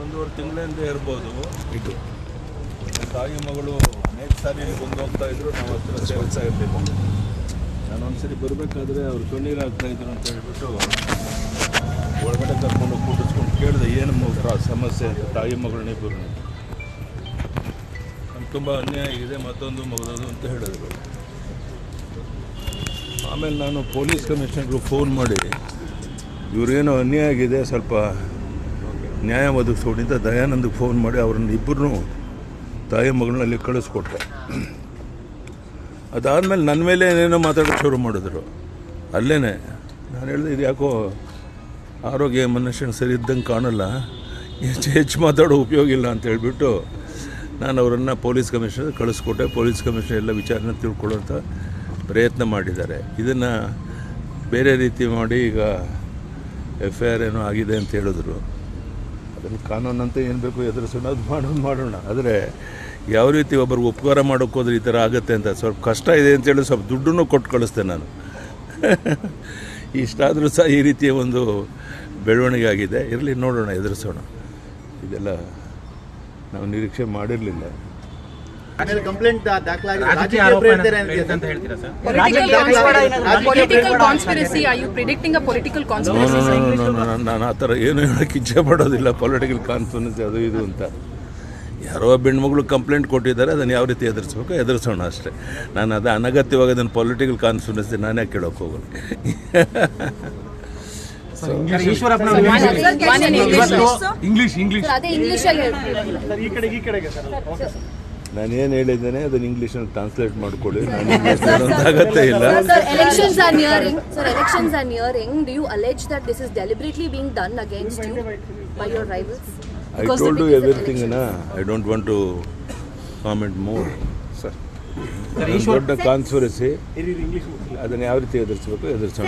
1.5 ತಿಂಗಳಿಂದ ಇರ್ಬೋದು. ಇದು ತಾಯಿ ಮಗಳು ಅನೇಕ ಸಾರಿ ಬಂದು ಹೋಗ್ತಾ ಇದ್ರು, ನಾವು ಹತ್ರ ಸೇರಿಸ್ತಾ ಇರಲಿಲ್ಲ. ನಾನು ಒಂದ್ಸರಿ ಬರಬೇಕಾದ್ರೆ ಅವ್ರು ಕಣ್ಣೀರು ಆಗ್ತಾಯಿದ್ರು ಅಂತ ಹೇಳ್ಬಿಟ್ಟು ಒಳಗಡೆ ಕರ್ಕೊಂಡು ಕೂಡಿಸ್ಕೊಂಡು ಕೇಳಿದೆ, ಏನು ಸಮಸ್ಯೆ ಅಂತ. ತಾಯಿ ಮಗಳನ್ನಿಬ್ಬರು ನಮ್ಗೆ ತುಂಬ ಅನ್ಯಾಯ ಇದೆ, ಮತ್ತೊಂದು ಮಗದೋದು ಅಂತ ಹೇಳಿದ್ರು. ಆಮೇಲೆ ನಾನು ಪೊಲೀಸ್ ಕಮಿಷನರ್ಗೂ ಫೋನ್ ಮಾಡಿ ಇವ್ರೇನೋ ಅನ್ಯಾಯ ಆಗಿದೆ, ಸ್ವಲ್ಪ ನ್ಯಾಯ ಒದಗಿಸೋಡಿ ಅಂತ ದಯಾನಂದಕ್ಕೆ ಫೋನ್ ಮಾಡಿ ಅವ್ರನ್ನ ಇಬ್ಬರೂ ತಾಯಿ ಮಗಳನ್ನಲ್ಲಿ ಕಳಿಸ್ಕೊಟ್ಟೆ. ಅದಾದಮೇಲೆ ನನ್ನ ಮೇಲೆ ಏನೇನೋ ಮಾತಾಡೋಕ್ಕೆ ಶುರು ಮಾಡಿದ್ರು. ಅಲ್ಲೇ ನಾನು ಹೇಳಿದೆ, ಇದು ಯಾಕೋ ಆರೋಗ್ಯ ಮನುಷ್ಯನ ಸರಿ ಇದ್ದಂಗೆ ಕಾಣಲ್ಲ, ಹೆಚ್ಚು ಮಾತಾಡೋ ಉಪಯೋಗ ಇಲ್ಲ ಅಂತ ಹೇಳಿಬಿಟ್ಟು ನಾನು ಅವರನ್ನು ಪೊಲೀಸ್ ಕಮಿಷನರ್ ಕಳಿಸ್ಕೊಟ್ಟೆ. ಪೊಲೀಸ್ ಕಮಿಷನರ್ ಎಲ್ಲ ವಿಚಾರನ ತಿಳ್ಕೊಳ್ಳೋಂಥ ಪ್ರಯತ್ನ ಮಾಡಿದ್ದಾರೆ. ಇದನ್ನು ಬೇರೆ ರೀತಿ ಮಾಡಿ ಈಗ FIR ಏನೋ ಆಗಿದೆ ಅಂತ ಹೇಳಿದ್ರು. ಅದನ್ನು ಕಾನೂನಂತ ಏನು ಬೇಕು ಎದುರಿಸೋಣ, ಅದು ಮಾಡೋಣ. ಆದರೆ ಯಾವ ರೀತಿ ಒಬ್ಬರಿಗೆ ಉಪಕಾರ ಮಾಡೋಕ್ಕೆ ಹೋದ್ರೆ ಈ ಥರ ಆಗುತ್ತೆ ಅಂತ ಸ್ವಲ್ಪ ಕಷ್ಟ ಇದೆ ಅಂತೇಳಿ ಸ್ವಲ್ಪ ದುಡ್ಡನ್ನು ಕೊಟ್ಟು ಕಳಿಸ್ತೆ ನಾನು. ಇಷ್ಟಾದರೂ ಸಹ ಈ ರೀತಿಯ ಒಂದು ಬೆಳವಣಿಗೆ ಆಗಿದೆ. ಇರಲಿ, ನೋಡೋಣ, ಎದುರಿಸೋಣ. ಇದೆಲ್ಲ ನಾವು ನಿರೀಕ್ಷೆ ಮಾಡಿರಲಿಲ್ಲ. ನಾನು ಆ ಥರ ಏನು ಹೇಳೋಕ್ಕೆ ಇಚ್ಛೆ ಪಡೋದಿಲ್ಲ. ಪೊಲಿಟಿಕಲ್ ಕಾನ್ಫರೆನ್ಸ್ ಅದು ಇದು ಅಂತ ಯಾರೋ ಹೆಣ್ಮಗಳು ಕಂಪ್ಲೇಂಟ್ ಕೊಟ್ಟಿದ್ದಾರೆ, ಅದನ್ನು ಯಾವ ರೀತಿ ಎದುರಿಸ್ಬೇಕು ಎದುರಿಸೋಣ ಅಷ್ಟೇ. ನಾನು ಅದು ಅನಗತ್ಯವಾಗಿ ಅದನ್ನು ಪೊಲಿಟಿಕಲ್ ಕಾನ್ಫರೆನ್ಸ್ ನಾನೇ ಕೇಳೋಕೆ ಹೋಗೋಣ. ನಾನೇನು ಹೇಳಿದ್ದೇನೆ ಅದನ್ನು ಇಂಗ್ಲೀಷಲ್ಲಿ ಟ್ರಾನ್ಸ್ಲೇಟ್ ಮಾಡ್ಕೊಳ್ಳಿ. ನಾನು ಅಗತ್ಯ ಇಲ್ಲ. Elections are nearing. Do you allege that this is deliberately being done against you by your rivals? I told you everything, I don't want to comment more. Sir, ದೊಡ್ಡ ಕಾನ್ಸ್ಪಿರಸಿ, ಅದನ್ನು ಯಾವ ರೀತಿ ಎದುರಿಸಬೇಕು ಎದುರಿಸೋಣ.